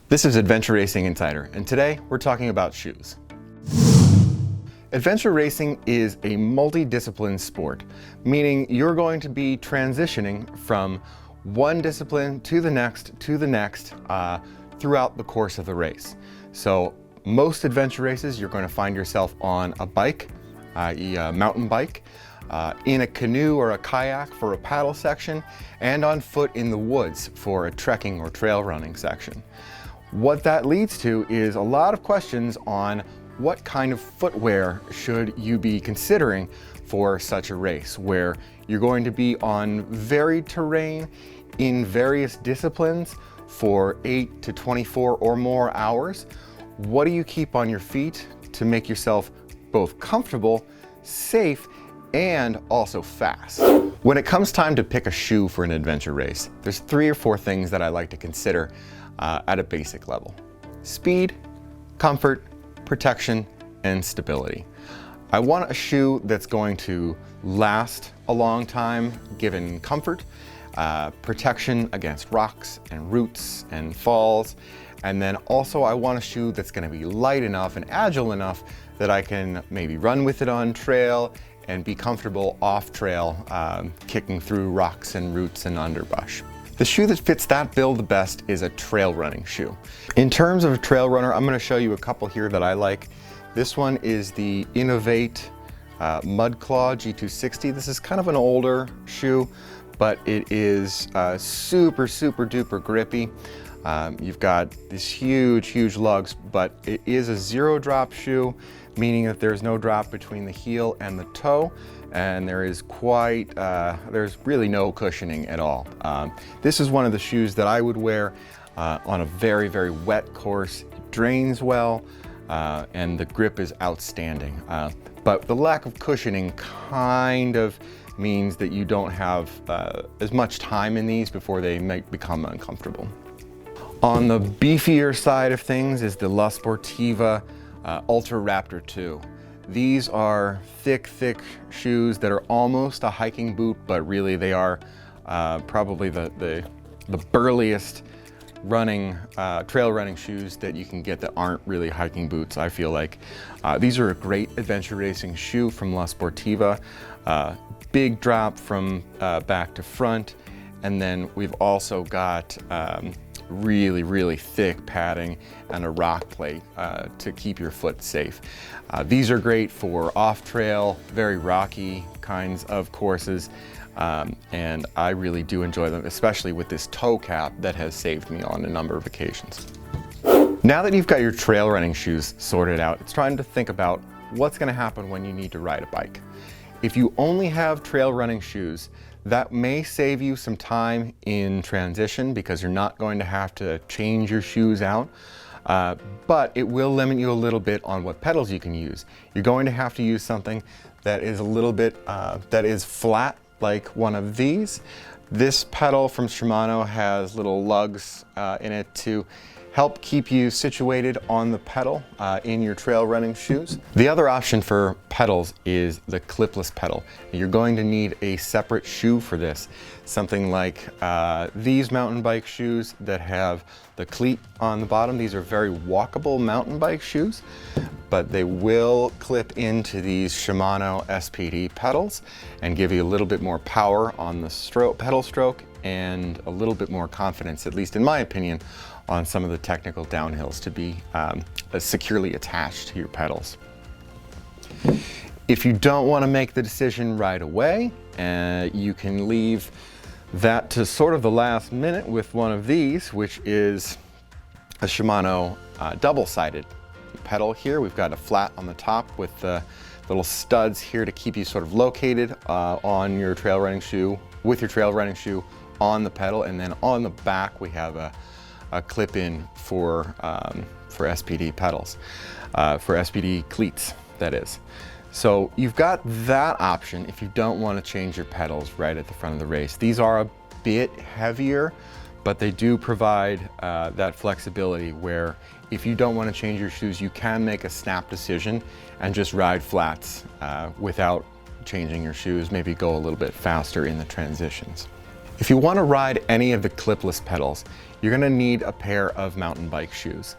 This is Adventure Racing Insider, and today we're talking about shoes. Adventure racing is a multidiscipline sport, meaning you're going to be transitioning from one discipline to the next throughout the course of the race. So most adventure races, you're going to find yourself on a bike, i.e. a mountain bike, in a canoe or a kayak for a paddle section, and on foot in the woods for a trekking or trail running section. What that leads to is a lot of questions on what kind of footwear should you be considering for such a race, where you're going to be on varied terrain in various disciplines for 8 to 24 or more hours. What do you keep on your feet to make yourself both comfortable, safe, and also fast? When it comes time to pick a shoe for an adventure race, there's 3 or 4 things that I like to consider at a basic level: speed, comfort, protection, and stability. I want a shoe that's going to last a long time, given comfort, protection against rocks and roots and falls, and then also I want a shoe that's going to be light enough and agile enough that I can maybe run with it on trail and be comfortable off trail, kicking through rocks and roots and underbrush. The shoe that fits that bill the best is a trail running shoe. In terms of a trail runner, I'm going to show you a couple here that I like. This one is the Inov-8 Mudclaw G260. This is kind of an older shoe, but it is super duper grippy. You've got these huge lugs, but it is a zero drop shoe, meaning that there's no drop between the heel and the toe, and there is there's really no cushioning at all. This is one of the shoes that I would wear on a very wet course. It drains well, and the grip is outstanding. But the lack of cushioning kind of means that you don't have as much time in these before they might become uncomfortable. On the beefier side of things is the La Sportiva Ultra Raptor 2. These are thick shoes that are almost a hiking boot, but really they are probably the burliest trail running shoes that you can get that aren't really hiking boots, I feel like. These are a great adventure racing shoe from La Sportiva. Big drop from back to front, and then we've also got really thick padding and a rock plate to keep your foot safe. These are great for off-trail, very rocky kinds of courses, and I really do enjoy them, especially with this toe cap that has saved me on a number of occasions. Now that you've got your trail running shoes sorted out, it's time to think about what's going to happen when you need to ride a bike. If you only have trail running shoes, that may save you some time in transition because you're not going to have to change your shoes out, but it will limit you a little bit on what pedals you can use. You're going to have to use something that is a little bit, that is flat, like one of these. This pedal from Shimano has little lugs in it to help keep you situated on the pedal in your trail running shoes. The other option for pedals is the clipless pedal. You're going to need a separate shoe for this. Something like these mountain bike shoes that have the cleat on the bottom. These are very walkable mountain bike shoes, but they will clip into these Shimano SPD pedals and give you a little bit more power on the pedal stroke and a little bit more confidence, at least in my opinion, on some of the technical downhills to be securely attached to your pedals. If you don't want to make the decision right away, you can leave that to sort of the last minute with one of these, which is a Shimano double-sided pedal here. We've got a flat on the top with the little studs here to keep you sort of located on your trail running shoe, with your trail running shoe on the pedal, and then on the back we have a clip-in for SPD pedals, for SPD cleats, that is. So you've got that option if you don't want to change your pedals right at the front of the race. These are a bit heavier, but they do provide that flexibility where if you don't want to change your shoes, you can make a snap decision and just ride flats without changing your shoes, maybe go a little bit faster in the transitions. If you want to ride any of the clipless pedals, you're gonna need a pair of mountain bike shoes.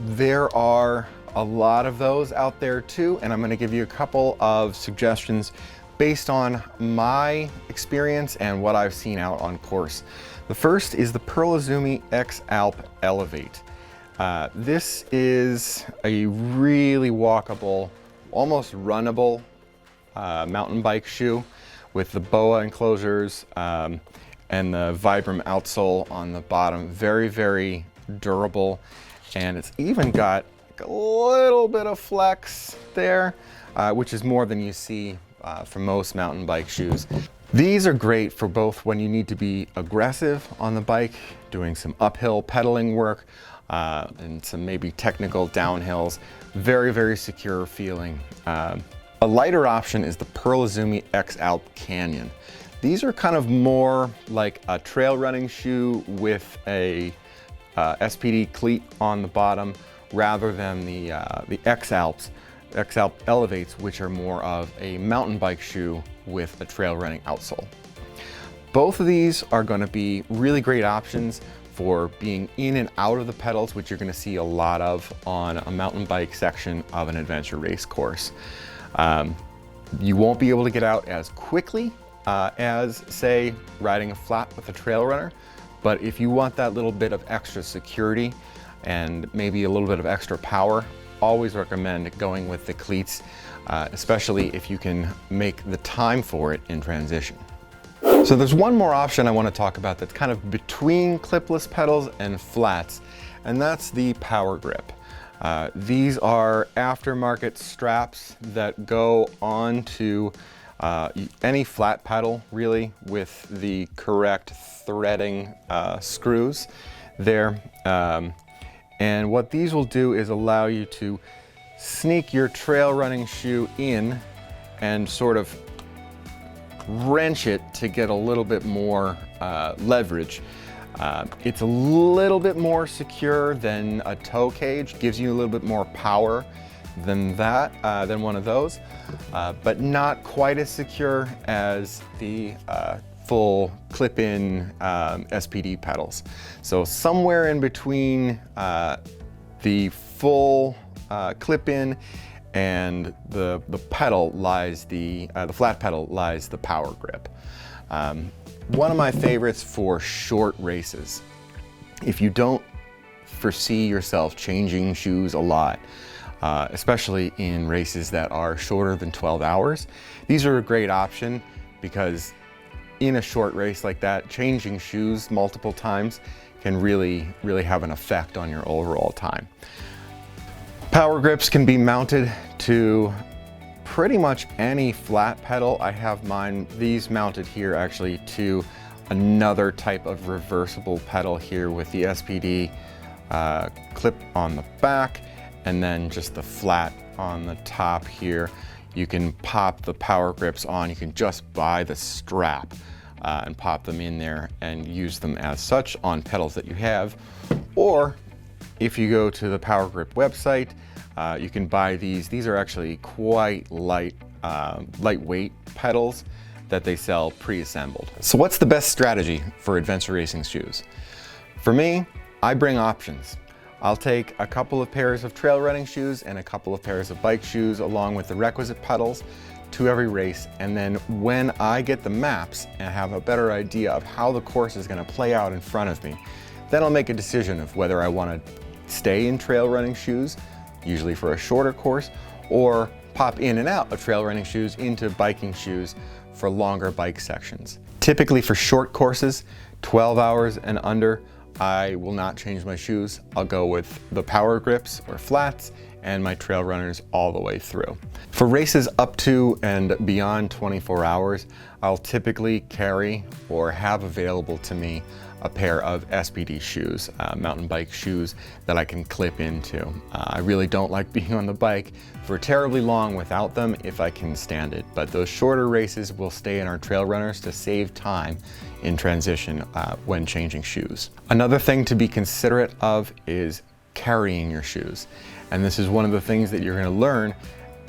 There are a lot of those out there too, and I'm gonna give you a couple of suggestions based on my experience and what I've seen out on course. The first is the Pearl Izumi X Alp Elevate. This is a really walkable, almost runnable mountain bike shoe with the BOA enclosures and the Vibram outsole on the bottom. Very, very durable, and it's even got a little bit of flex there, which is more than you see for most mountain bike shoes. These are great for both when you need to be aggressive on the bike, doing some uphill pedaling work, and some maybe technical downhills. Very, very secure feeling. A lighter option is the Pearl Izumi X Alp Canyon. These are kind of more like a trail running shoe with a SPD cleat on the bottom, rather than the X Alp Elevates, which are more of a mountain bike shoe with a trail running outsole. Both of these are going to be really great options for being in and out of the pedals, which you're going to see a lot of on a mountain bike section of an adventure race course. You won't be able to get out as quickly as, say, riding a flat with a trail runner, but if you want that little bit of extra security and maybe a little bit of extra power, always recommend going with the cleats, especially if you can make the time for it in transition. So there's one more option I want to talk about that's kind of between clipless pedals and flats, and that's the Power Grip. These are aftermarket straps that go onto any flat pedal, really, with the correct threading screws there. And what these will do is allow you to sneak your trail running shoe in and sort of wrench it to get a little bit more leverage. It's a little bit more secure than a toe cage, gives you a little bit more power than that, than one of those, but not quite as secure as the full clip-in SPD pedals. So somewhere in between the full clip-in and the pedal lies the flat pedal lies the Power Grip. One of my favorites for short races. If you don't foresee yourself changing shoes a lot, especially in races that are shorter than 12 hours, these are a great option, because in a short race like that, changing shoes multiple times can really have an effect on your overall time. Power Grips can be mounted to pretty much any flat pedal. I have these mounted here actually to another type of reversible pedal here with the SPD clip on the back, and then just the flat on the top here. You can pop the Power Grips on. You can just buy the strap and pop them in there and use them as such on pedals that you have. Or if you go to the Power Grip website, you can buy these. These are actually quite lightweight pedals that they sell pre-assembled. So what's the best strategy for adventure racing shoes? For me, I bring options. I'll take a couple of pairs of trail running shoes and a couple of pairs of bike shoes along with the requisite pedals to every race, and then when I get the maps and have a better idea of how the course is going to play out in front of me, then I'll make a decision of whether I want to stay in trail running shoes, usually for a shorter course, or pop in and out of trail running shoes into biking shoes for longer bike sections. Typically for short courses, 12 hours and under, I will not change my shoes. I'll go with the Power Grips or flats and my trail runners all the way through. For races up to and beyond 24 hours, I'll typically carry or have available to me a pair of SPD shoes, mountain bike shoes that I can clip into. I really don't like being on the bike for terribly long without them if I can stand it, but those shorter races will stay in our trail runners to save time in transition when changing shoes. Another thing to be considerate of is carrying your shoes. And this is one of the things that you're going to learn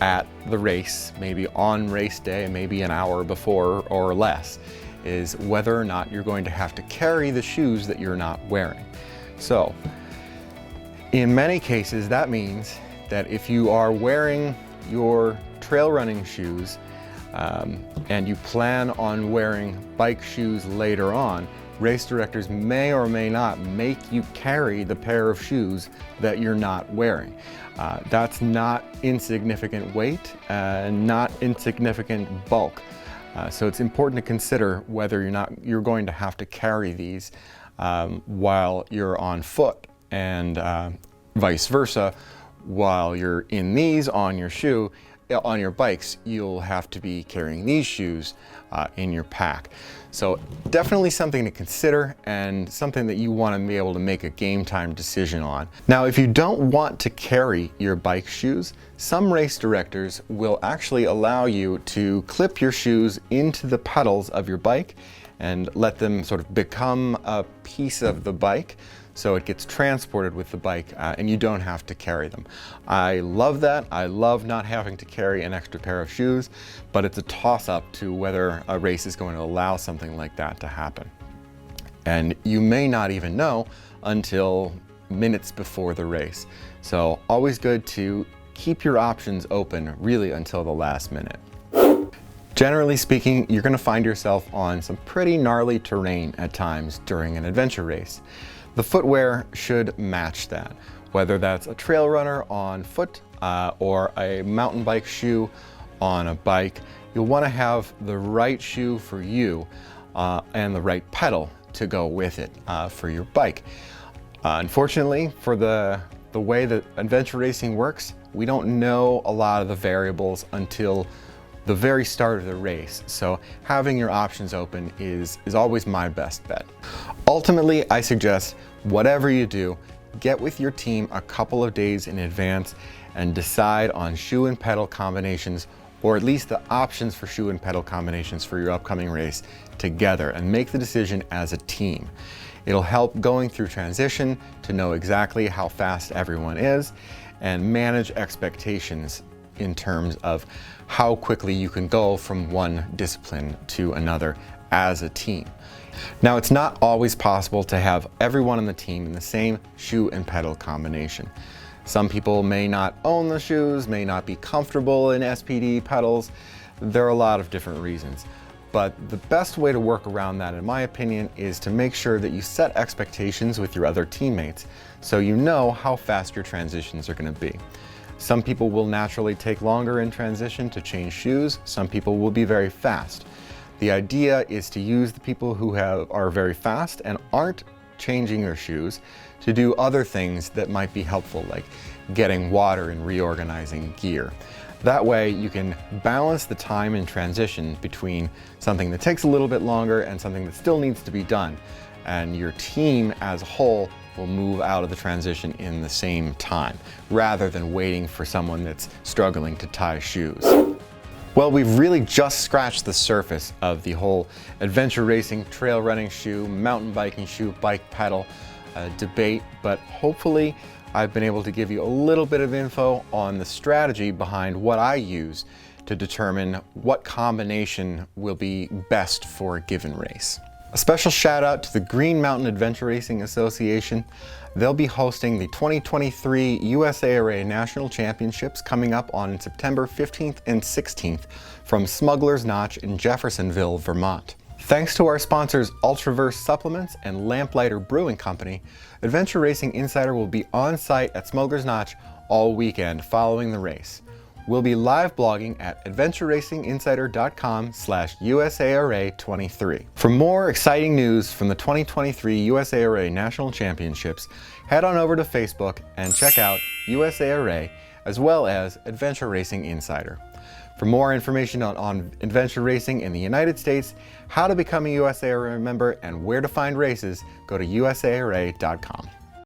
at the race, maybe on race day, maybe an hour before or less, is whether or not you're going to have to carry the shoes that you're not wearing. So, in many cases, that means that if you are wearing your trail running shoes and you plan on wearing bike shoes later on, race directors may or may not make you carry the pair of shoes that you're not wearing. That's not insignificant weight and not insignificant bulk. So it's important to consider whether you're going to have to carry these while you're on foot, and vice versa. While you're in these on your shoe, on your bikes, you'll have to be carrying these shoes in your pack. So definitely something to consider and something that you want to be able to make a game time decision on. Now, if you don't want to carry your bike shoes, some race directors will actually allow you to clip your shoes into the pedals of your bike and let them sort of become a piece of the bike, so it gets transported with the bike and you don't have to carry them. I love that. I love not having to carry an extra pair of shoes, but it's a toss-up to whether a race is going to allow something like that to happen. And you may not even know until minutes before the race. So always good to keep your options open really until the last minute. Generally speaking, you're going to find yourself on some pretty gnarly terrain at times during an adventure race. The footwear should match that, whether that's a trail runner on foot or a mountain bike shoe on a bike. You'll want to have the right shoe for you and the right pedal to go with it for your bike. Unfortunately, for the way that adventure racing works, we don't know a lot of the variables until the very start of the race, so having your options open is always my best bet. Ultimately, I suggest whatever you do, get with your team a couple of days in advance and decide on shoe and pedal combinations, or at least the options for shoe and pedal combinations for your upcoming race together, and make the decision as a team. It'll help going through transition to know exactly how fast everyone is and manage expectations in terms of how quickly you can go from one discipline to another as a team. Now, it's not always possible to have everyone on the team in the same shoe and pedal combination. Some people may not own the shoes, may not be comfortable in SPD pedals. There are a lot of different reasons. But the best way to work around that, in my opinion, is to make sure that you set expectations with your other teammates so you know how fast your transitions are going to be. Some people will naturally take longer in transition to change shoes. Some people will be very fast. The idea is to use the people who are very fast and aren't changing their shoes to do other things that might be helpful, like getting water and reorganizing gear. That way you can balance the time in transition between something that takes a little bit longer and something that still needs to be done. And your team as a whole will move out of the transition in the same time, rather than waiting for someone that's struggling to tie shoes. Well, we've really just scratched the surface of the whole adventure racing, trail running shoe, mountain biking shoe, bike pedal debate, but hopefully I've been able to give you a little bit of info on the strategy behind what I use to determine what combination will be best for a given race. A special shout out to the Green Mountain Adventure Racing Association. They'll be hosting the 2023 USARA National Championships coming up on September 15th and 16th from Smuggler's Notch in Jeffersonville, Vermont. Thanks to our sponsors Ultraverse Supplements and Lamplighter Brewing Company, Adventure Racing Insider will be on site at Smuggler's Notch all weekend following the race. We'll be live blogging at adventureracinginsider.com/USARA23. For more exciting news from the 2023 USARA National Championships, head on over to Facebook and check out USARA as well as Adventure Racing Insider. For more information on adventure racing in the United States, how to become a USARA member, and where to find races, go to usara.com.